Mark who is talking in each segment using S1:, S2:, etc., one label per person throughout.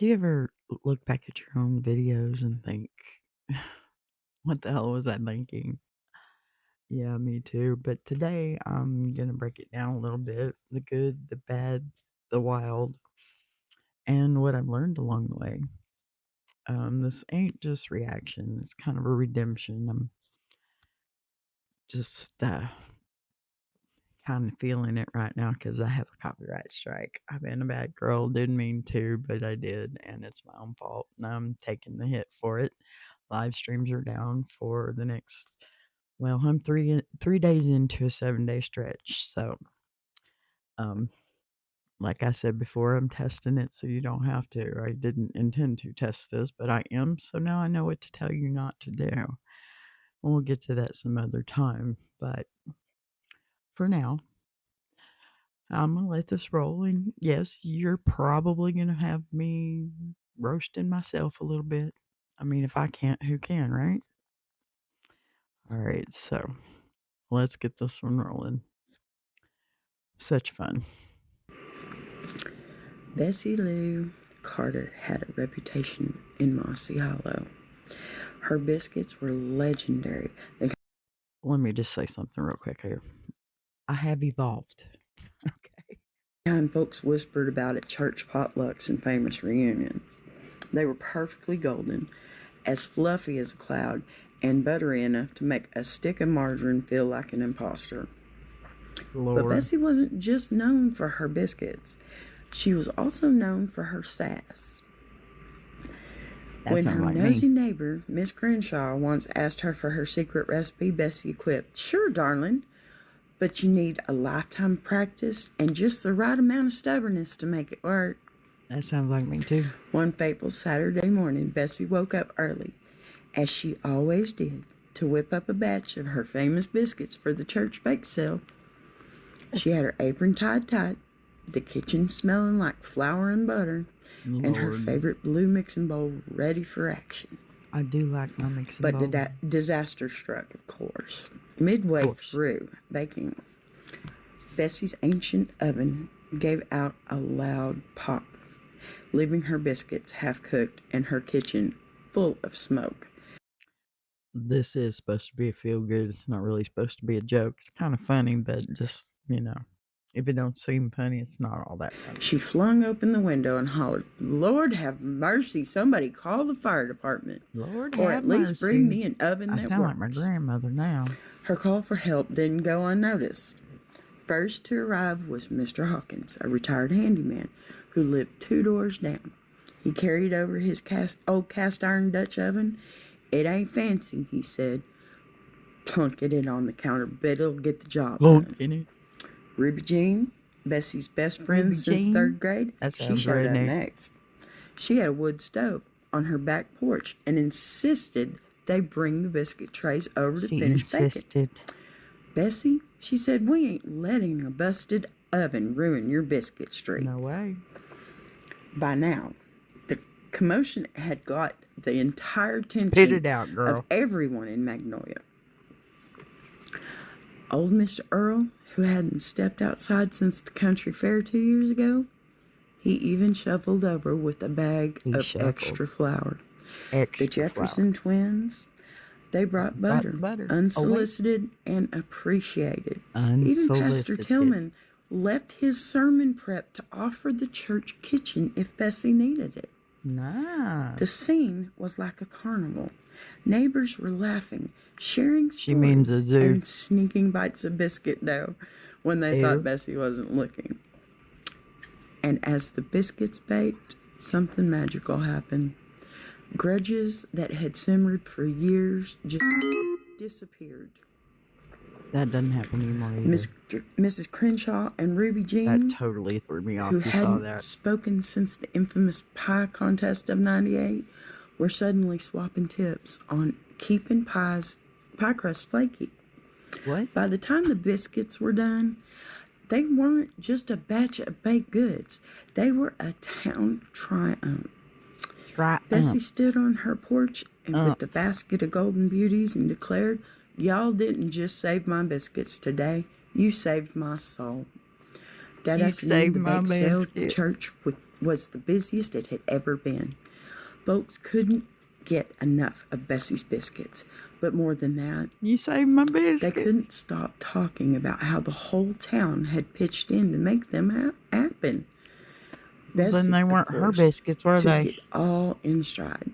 S1: Do you ever look back at your own videos and think, what the hell was I thinking? Yeah, me too. But today I'm gonna break it down a little bit, the good, the bad, the wild, and what I've learned along the way. This ain't just reaction, it's kind of a redemption. I'm just kind of feeling it right now because I have a copyright strike. I've been a bad girl, didn't mean to, but I did, and it's my own fault. And I'm taking the hit for it. Live streams are down for the next, well, I'm 3 days into a 7 day stretch. So, um, like I said before, I'm testing it so you don't have to. I didn't intend to test this, but I am. So now I know what to tell you not to do. We'll get to that some other time. But for now, I'm gonna let this roll. And yes, you're probably gonna have me roasting myself a little bit. I mean, if I can't, who can, right? All right, so let's get this one rolling. Such fun.
S2: Bessie Lou Carter had a reputation in Mossy Hollow. Her biscuits were legendary.
S1: Let me just say something real quick here. I have evolved. Okay.
S2: Kind folks whispered about at church potlucks and famous reunions. They were perfectly golden, as fluffy as a cloud, and buttery enough to make a stick of margarine feel like an imposter.
S1: Lord.
S2: But Bessie wasn't just known for her biscuits. She was also known for her sass. When her nosy neighbor, Miss Crenshaw, once asked her for her secret recipe, Bessie quipped, "Sure, darling, but you need a lifetime of practice and just the right amount of stubbornness to make it work."
S1: That sounds like me too.
S2: One fateful Saturday morning, Bessie woke up early, as she always did, to whip up a batch of her famous biscuits for the church bake sale. She had her apron tied tight, the kitchen smelling like flour and butter,
S1: Lord.
S2: and her favorite blue mixing bowl ready for action.
S1: I do like my mixing bowl.
S2: But disaster struck, of course. Midway through baking, Bessie's ancient oven gave out a loud pop, leaving her biscuits half-cooked and her kitchen full of smoke.
S1: This is supposed to be a feel-good. It's not really supposed to be a joke. It's kind of funny, but just, if it don't seem funny, it's not all that funny.
S2: She flung open the window and hollered, "Lord have mercy, somebody call the fire department.
S1: Lord
S2: or
S1: have
S2: at least
S1: mercy.
S2: bring me an oven that
S1: I sound
S2: works."
S1: like my grandmother now.
S2: Her call for help didn't go unnoticed. First to arrive was Mr. Hawkins, a retired handyman who lived 2 doors down. He carried over his old cast iron Dutch oven. "It ain't fancy," he said, plunking it on the counter, "but it'll get the job done." Ruby Jean, Bessie's best friend since 3rd grade, she showed up next. She had a wood stove on her back porch and insisted they bring the biscuit trays over to finish baking. "Bessie," she said, "we ain't letting a busted oven ruin your biscuit streak."
S1: No way.
S2: By now, the commotion had got the entire attention of everyone in Magnolia. Old Mr. Earl, who hadn't stepped outside since the country fair 2 years ago, he even shuffled over with a bag of extra flour. The Jefferson twins, they brought butter, unsolicited and appreciated. Even Pastor Tillman left his sermon prep to offer the church kitchen if Bessie needed it.
S1: Nice.
S2: The scene was like a carnival. Neighbors were laughing, sharing stories, and sneaking bites of biscuit dough when they thought Bessie wasn't looking. And as the biscuits baked, something magical happened. Grudges that had simmered for years just disappeared.
S1: That doesn't happen anymore either.
S2: Mrs. Crenshaw and Ruby Jean,
S1: that totally threw me off.
S2: who hadn't spoken since the infamous pie contest of '98, were suddenly swapping tips on keeping pie crust flaky.
S1: What?
S2: By the time the biscuits were done, they weren't just a batch of baked goods. They were a town triumph. Bessie stood on her porch and with the basket of golden beauties and declared, "Y'all didn't just save my biscuits today. You saved my soul." That afternoon, the bake sale at the church was the busiest it had ever been. Folks couldn't get enough of Bessie's biscuits. But more than that,
S1: You saved my
S2: they
S1: biscuit.
S2: couldn't stop talking about how the whole town had pitched in to make them happen.
S1: Well,
S2: Bessie,
S1: then they
S2: of
S1: weren't her
S2: course,
S1: biscuits, were
S2: took
S1: they?
S2: it all in stride.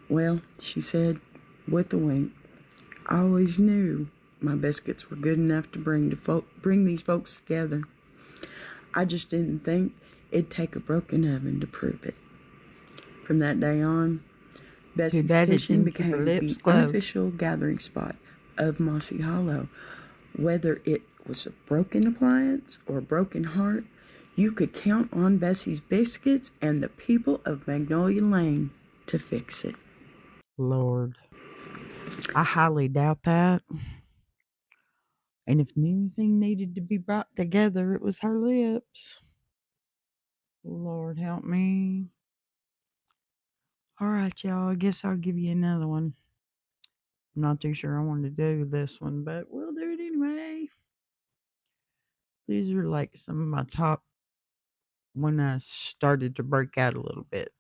S2: Well, she said with a wink, I always knew my biscuits were good enough to bring these folks together. I just didn't think it'd take a broken oven to prove it. From that day on, Bessie's
S1: bad it
S2: Kitchen
S1: didn't keep her
S2: became
S1: lips
S2: the
S1: closed.
S2: unofficial gathering spot of Mossy Hollow. Whether it was a broken appliance or a broken heart, you could count on Bessie's Biscuits and the people of Magnolia Lane to fix it.
S1: Lord. I highly doubt that. And if anything needed to be brought together, it was her lips. Lord help me. Alright, y'all, I guess I'll give you another one. I'm not too sure I want to do this one, but we'll do it anyway. These are like some of my top when I started to break out a little bit.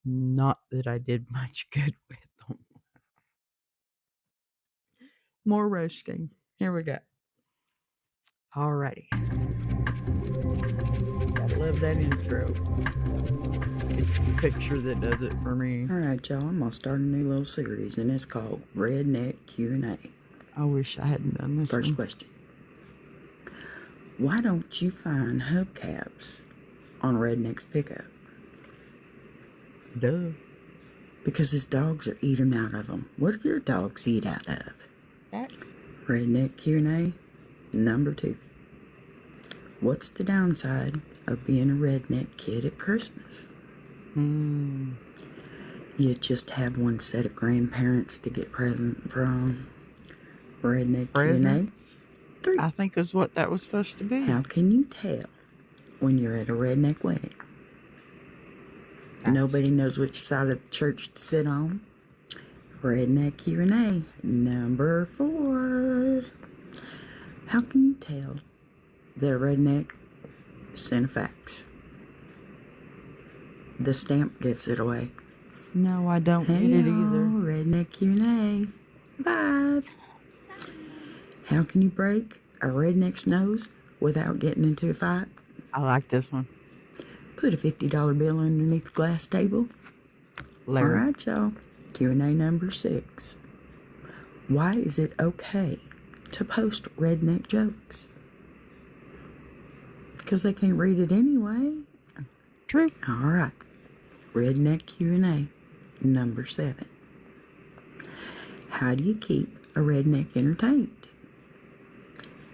S1: Not that I did much good with them. More roasting. Here we go. Alrighty. Gotta love that intro. It's the picture that does it for me.
S2: All right, y'all, I'm going to start a new little series, and it's called Redneck Q&A.
S1: I wish I hadn't done this
S2: First
S1: one.
S2: question. Why don't you find hubcaps on Redneck's pickup?
S1: Duh.
S2: Because his dogs are eating out of them. What do your dogs eat out of?
S1: Facts.
S2: Redneck Q&A number 2. What's the downside of being a redneck kid at Christmas? You just have one set of grandparents to get present from. Redneck Q&A 3.
S1: I think is what that was supposed to be.
S2: How can you tell when you're at a redneck wedding? Nobody knows which side of the church to sit on. Redneck Q&A number 4. How can you tell that a redneck sent a fax? The stamp gives it away.
S1: No, I don't get it either.
S2: Redneck Q&A 5. How can you break a redneck's nose without getting into a fight?
S1: I like this one.
S2: Put a $50 bill underneath the glass table.
S1: Larry.
S2: All right, y'all. Q&A number 6. Why is it okay to post redneck jokes? Because they can't read it anyway.
S1: True.
S2: All right. Redneck Q&A number 7. How do you keep a redneck entertained?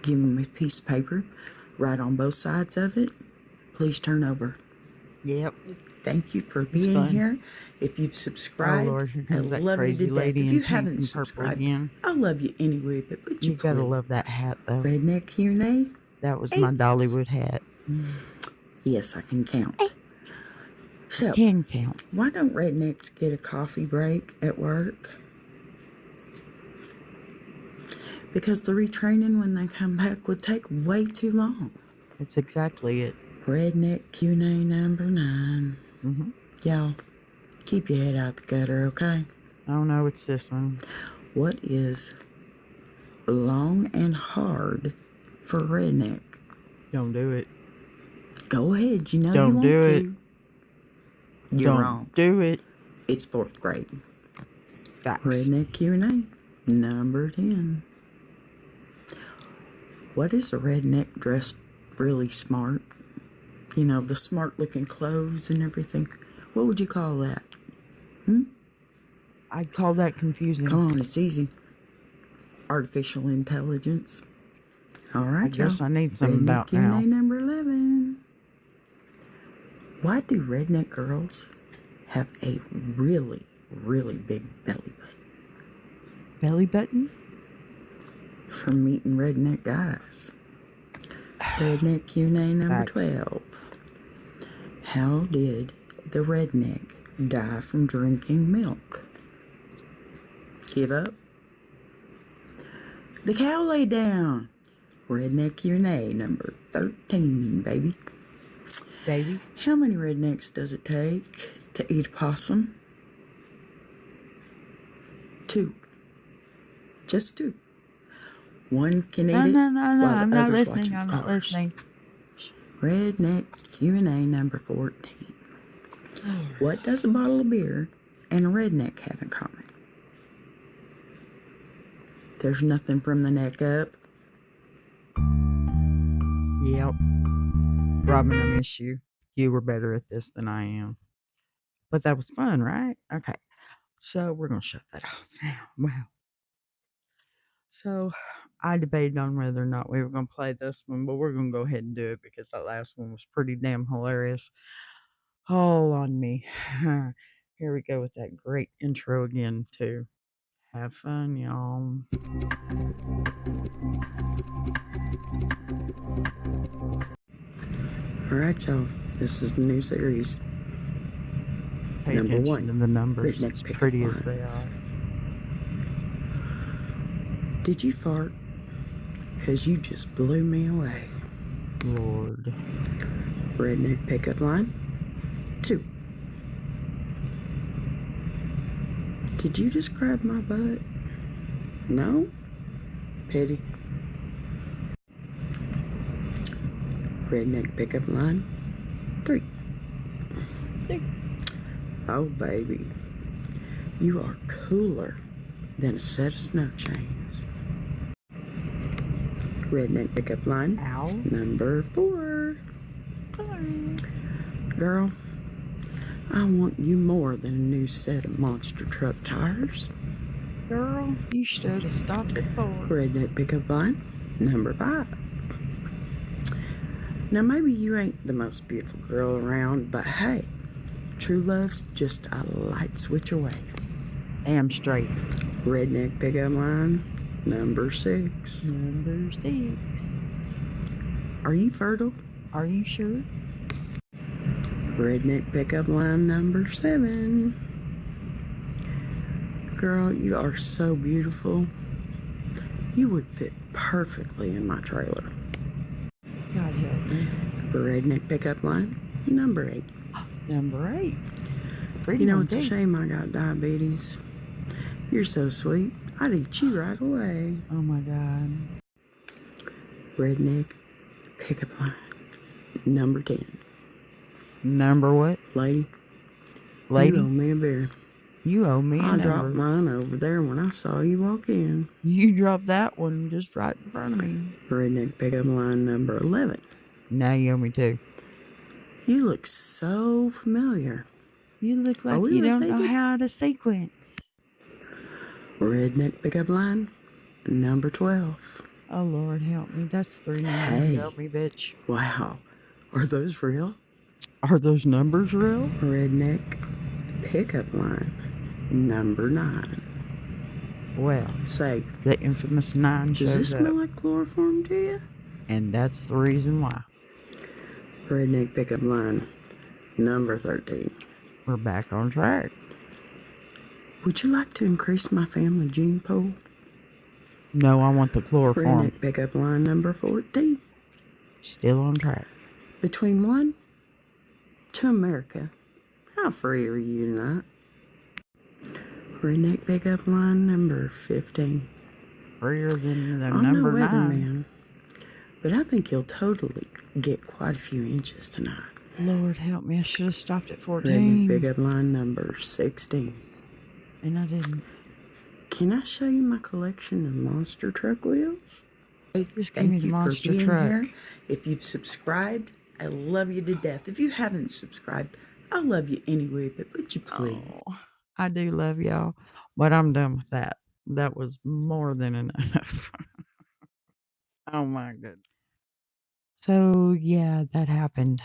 S2: Give him a piece of paper, write on both sides of it. Please turn over.
S1: Yep.
S2: Thank you for being here. If you've subscribed,
S1: Oh Lord, here
S2: I
S1: comes that
S2: love you
S1: crazy
S2: to death.
S1: lady
S2: If
S1: in
S2: you
S1: pink
S2: haven't
S1: and purple
S2: subscribed,
S1: again.
S2: I love you anyway, but would you
S1: You gotta
S2: please?
S1: love that hat though.
S2: Redneck Q&A?
S1: That was my Dollywood hat.
S2: Yes, I can count. So,
S1: Can count.
S2: why don't rednecks get a coffee break at work? Because the retraining when they come back would take way too long.
S1: That's exactly it.
S2: Redneck Q&A number 9.
S1: Mm-hmm.
S2: Y'all, keep your head out the gutter, okay?
S1: Oh no, it's this one.
S2: What is long and hard for redneck?
S1: Don't do it.
S2: Go ahead, you know
S1: Don't
S2: you want
S1: do
S2: to.
S1: it.
S2: You're
S1: Don't
S2: wrong.
S1: do it.
S2: It's 4th grade.
S1: Facts.
S2: Redneck Q&A number 10. What is a redneck dressed really smart? You know, the smart looking clothes and everything. What would you call that?
S1: I'd call that confusing.
S2: Come on, it's easy. Artificial intelligence. All right,
S1: I guess
S2: y'all.
S1: I need some
S2: Redneck
S1: about
S2: Q&A
S1: now.
S2: number 11. Why do redneck girls have a really, really big belly button?
S1: Belly button?
S2: From meeting redneck guys. Redneck Q&A number
S1: Facts.
S2: 12. How did the redneck die from drinking milk? Give up? The cow lay down. Redneck Q&A number 13, baby.
S1: baby.
S2: How many rednecks does it take to eat a possum? 2. Just 2. One can
S1: No,
S2: eat it
S1: no, no, no.
S2: while
S1: I'm
S2: the
S1: not
S2: other's
S1: listening.
S2: watching
S1: I'm
S2: the
S1: not
S2: cars.
S1: listening.
S2: Redneck Q&A number 14.
S1: Lord.
S2: What does a bottle of beer and a redneck have in common? There's nothing from the neck up.
S1: Yep. Robin, I miss you. You were better at this than I am. But that was fun, right? Okay. So we're going to shut that off now. Wow. So I debated on whether or not we were going to play this one, but we're going to go ahead and do it because that last one was pretty damn hilarious. All on me. Here we go with that great intro again, too. Have fun, y'all.
S2: Alright, y'all. This is the new series.
S1: Pay
S2: Number
S1: attention to
S2: 1.
S1: the numbers,
S2: Redneck
S1: as
S2: pickup
S1: pretty as
S2: lines.
S1: they are.
S2: Did you fart? 'Cause you just blew me away.
S1: Lord.
S2: Redneck pickup line 2. Did you just grab my butt? No? Pity. Redneck pickup line 3. Oh, baby. You are cooler than a set of snow chains. Redneck pickup line
S1: Ow.
S2: number 4. Girl, I want you more than a new set of monster truck tires.
S1: Girl, you should have stopped at 4.
S2: Redneck pickup line number 5. Now, maybe you ain't the most beautiful girl around, but hey, true love's just a light switch away.
S1: Damn straight.
S2: Redneck pickup line number 6.
S1: Number 6.
S2: Are you fertile?
S1: Are you sure?
S2: Redneck pickup line number 7. Girl, you are so beautiful. You would fit perfectly in my trailer.
S1: God help me.
S2: Redneck pickup line number 8.
S1: Number 8. Pretty
S2: You know,
S1: on
S2: it's a
S1: date.
S2: shame I got diabetes. You're so sweet. I'd eat you right away.
S1: Oh my God.
S2: Redneck pickup line number 10.
S1: Number what?
S2: Lady, you owe
S1: Lady,
S2: me a beer.
S1: you owe me a
S2: I dropped
S1: number.
S2: mine over there when I saw you walk in.
S1: You dropped that one just right in front of me.
S2: Redneck pickup line number 11.
S1: Now you owe me 2.
S2: You look so familiar.
S1: You look
S2: Are
S1: like
S2: we
S1: you don't know
S2: related?
S1: how to sequence.
S2: Redneck pickup line number 12.
S1: Oh Lord, help me. That's 3 numbers.
S2: Hey.
S1: You owe me, bitch.
S2: Wow. Are those real?
S1: Are those numbers real?
S2: Redneck pickup line number 9.
S1: Well,
S2: Say,
S1: the infamous 9
S2: does this
S1: shows up,
S2: smell like chloroform to you?
S1: and that's the reason why.
S2: Redneck pickup line number 13.
S1: We're back on track.
S2: Would you like to increase my family gene pool?
S1: No, I want the chloroform.
S2: Redneck pickup line number 14.
S1: Still on track.
S2: Between 1 to America, how free are you tonight? Redneck pickup line number 15.
S1: Freer than the
S2: I'm
S1: number
S2: no
S1: 9.
S2: weatherman, but I think you'll totally get quite a few inches tonight.
S1: Lord help me, I should have stopped at
S2: Redneck
S1: 14.
S2: pickup line number 16.
S1: And I didn't.
S2: Can I show you my collection of monster truck wheels? Hey,
S1: Just give me the monster truck.
S2: Here. If you've subscribed, I love you to death. If you haven't subscribed, I love you anyway, but would you please?
S1: Oh, I do love y'all, but I'm done with that. That was more than enough. Oh my goodness. So yeah, that happened.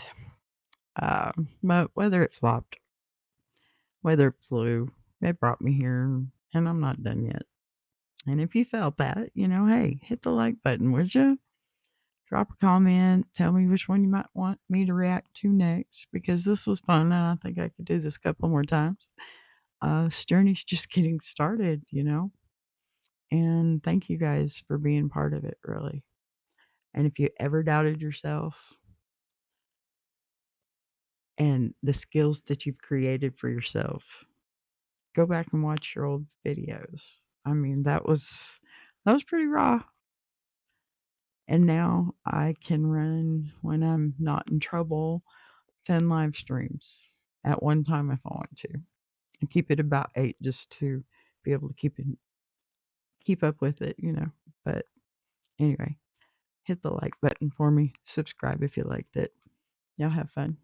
S1: But whether it flopped, whether it flew, it brought me here, and I'm not done yet. And if you felt that, hey, hit the like button, would you? Drop a comment. Tell me which one you might want me to react to next because this was fun, and I think I could do this a couple more times. This journey's just getting started. And thank you guys for being part of it, really. And if you ever doubted yourself, and the skills that you've created for yourself. Go back and watch your old videos. I mean, that was pretty raw. And now I can run when I'm not in trouble 10 live streams at one time if I want to. And keep it about 8 just to be able to keep up with it. But anyway, hit the like button for me. Subscribe if you liked it. Y'all have fun.